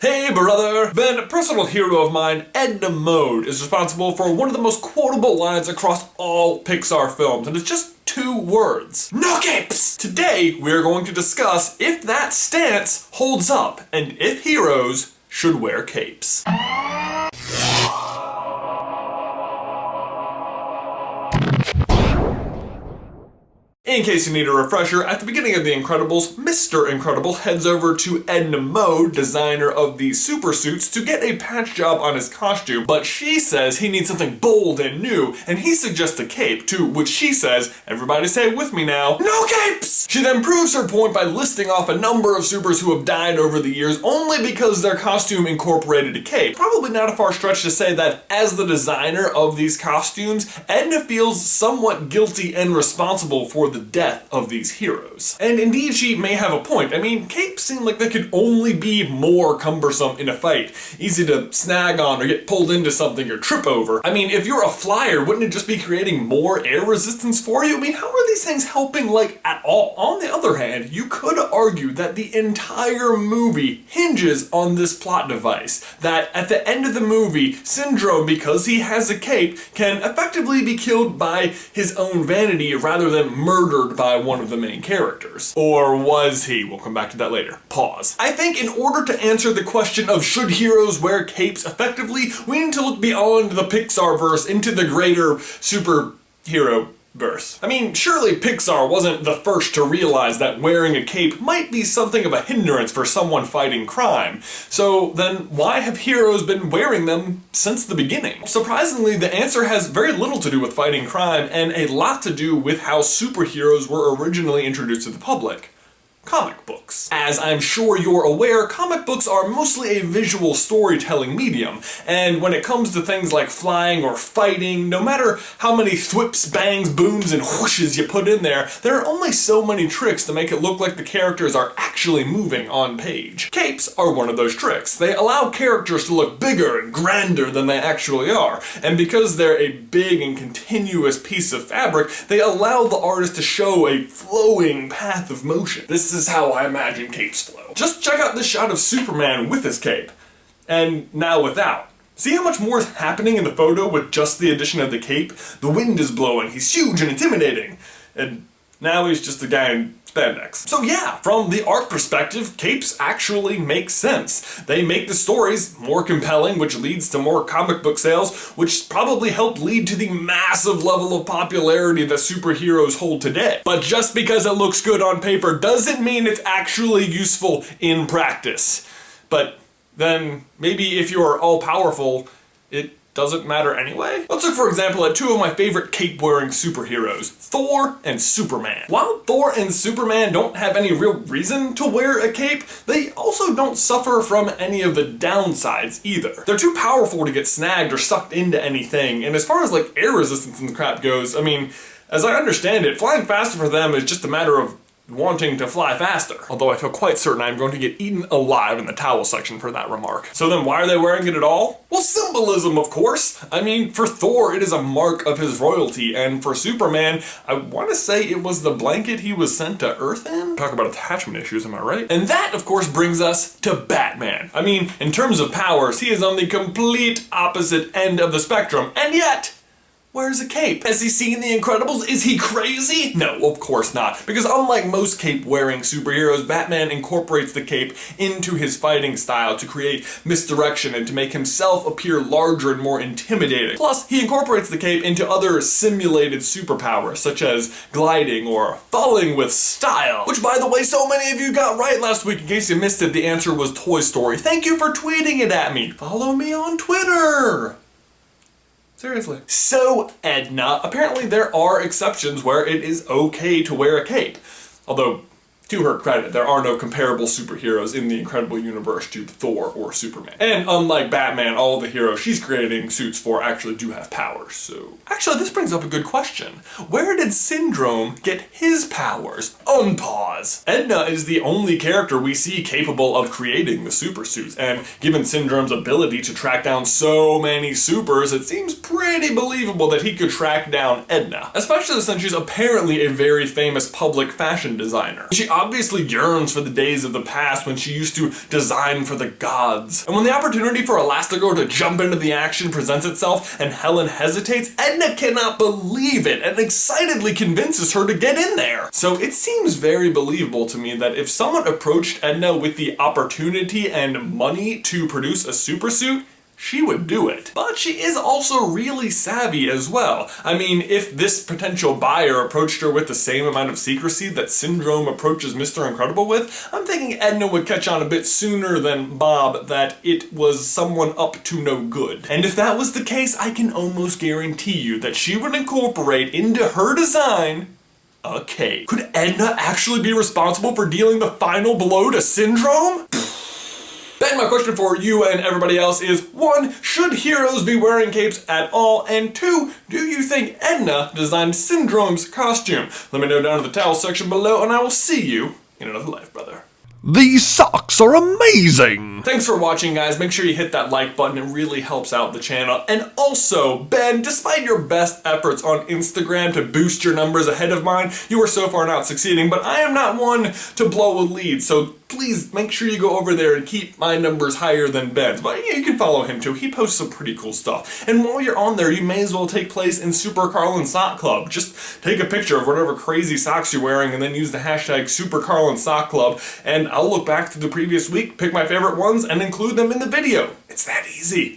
Hey brother! Then a personal hero of mine, Edna is responsible for one of the most quotable lines across all Pixar films, and it's just 2 words. No capes! Today, we're going to discuss if that stance holds up, and if heroes should wear capes. In case you need a refresher, at the beginning of The Incredibles, Mr. Incredible heads over to Edna Mode, designer of the super suits, to get a patch job on his costume, but she says he needs something bold and new, and he suggests a cape, to which she says, everybody say it with me now, no capes! She then proves her point by listing off a number of supers who have died over the years only because their costume incorporated a cape. Probably not a far stretch to say that as the designer of these costumes, Edna feels somewhat guilty and responsible for the death of these heroes. And indeed she may have a point. I mean, capes seem like they could only be more cumbersome in a fight. Easy to snag on or get pulled into something or trip over. I mean, if you're a flyer, wouldn't it just be creating more air resistance for you? I mean, how are these things helping, like, at all? On the other hand, you could argue that the entire movie hinges on this plot device. That at the end of the movie, Syndrome, because he has a cape, can effectively be killed by his own vanity rather than murdered by one of the main characters. Or was he? We'll come back to that later. Pause. I think in order to answer the question of should heroes wear capes effectively, we need to look beyond the Pixar verse into the greater superhero verse. I mean, surely Pixar wasn't the first to realize that wearing a cape might be something of a hindrance for someone fighting crime. So then why have heroes been wearing them since the beginning? Surprisingly, the answer has very little to do with fighting crime and a lot to do with how superheroes were originally introduced to the public. Comic books. As I'm sure you're aware, comic books are mostly a visual storytelling medium, and when it comes to things like flying or fighting, no matter how many thwips, bangs, booms, and whooshes you put in there are only so many tricks to make it look like the characters are actually moving on page. Capes are one of those tricks. They allow characters to look bigger and grander than they actually are, and because they're a big and continuous piece of fabric, they allow the artist to show a flowing path of motion. This is how I imagine capes flow. Just check out this shot of Superman with his cape, and now without. See how much more is happening in the photo with just the addition of the cape? The wind is blowing, he's huge and intimidating, and now he's just a guy in spandex. So yeah, from the art perspective, capes actually make sense. They make the stories more compelling, which leads to more comic book sales, which probably helped lead to the massive level of popularity that superheroes hold today. But just because it looks good on paper doesn't mean it's actually useful in practice. But then maybe if you're all-powerful, it doesn't matter anyway? Let's look, for example, at 2 of my favorite cape-wearing superheroes, Thor and Superman. While Thor and Superman don't have any real reason to wear a cape, they also don't suffer from any of the downsides either. They're too powerful to get snagged or sucked into anything, and as far as like air resistance and crap goes, I mean, as I understand it, flying faster for them is just a matter of wanting to fly faster. Although I feel quite certain I'm going to get eaten alive in the towel section for that remark. So then why are they wearing it at all? Well, symbolism, of course. I mean, for Thor, it is a mark of his royalty, and for Superman, I want to say it was the blanket he was sent to Earth in? Talk about attachment issues, am I right? And that, of course, brings us to Batman. I mean, in terms of powers, he is on the complete opposite end of the spectrum, and yet, where's a cape? Has he seen The Incredibles? Is he crazy? No, of course not. Because unlike most cape-wearing superheroes, Batman incorporates the cape into his fighting style to create misdirection and to make himself appear larger and more intimidating. Plus, he incorporates the cape into other simulated superpowers, such as gliding or falling with style. Which, by the way, so many of you got right last week. In case you missed it, the answer was Toy Story. Thank you for tweeting it at me. Follow me on Twitter. Seriously. So, Edna, apparently there are exceptions where it is okay to wear a cape. Although, to her credit, there are no comparable superheroes in the Incredible universe to Thor or Superman. And unlike Batman, all the heroes she's creating suits for actually do have powers, so... Actually, this brings up a good question. Where did Syndrome get his powers? Unpause. Edna is the only character we see capable of creating the super suits, and given Syndrome's ability to track down so many supers, it seems pretty believable that he could track down Edna. Especially since she's apparently a very famous public fashion designer. She obviously yearns for the days of the past when she used to design for the gods. And when the opportunity for Elastigirl to jump into the action presents itself and Helen hesitates, Edna cannot believe it and excitedly convinces her to get in there. So it seems very believable to me that if someone approached Edna with the opportunity and money to produce a super suit, she would do it. But she is also really savvy as well. I mean, if this potential buyer approached her with the same amount of secrecy that Syndrome approaches Mr. Incredible with, I'm thinking Edna would catch on a bit sooner than Bob that it was someone up to no good. And if that was the case, I can almost guarantee you that she would incorporate into her design a cake. Could Edna actually be responsible for dealing the final blow to Syndrome? Then my question for you and everybody else is, 1, should heroes be wearing capes at all? And 2, do you think Edna designed Syndrome's costume? Let me know down in the towel section below, and I will see you in another life, brother. These socks are amazing! Thanks for watching, guys. Make sure you hit that like button. It really helps out the channel. And also, Ben, despite your best efforts on Instagram to boost your numbers ahead of mine, you are so far not succeeding, but I am not one to blow a lead, so please make sure you go over there and keep my numbers higher than Ben's. But yeah, you can follow him too. He posts some pretty cool stuff. And while you're on there, you may as well take place in Super Carlin Sock Club. Just take a picture of whatever crazy socks you're wearing and then use the hashtag Super Carlin Sock Club, and I'll look back to the previous week, pick my favorite ones, and include them in the video. It's that easy.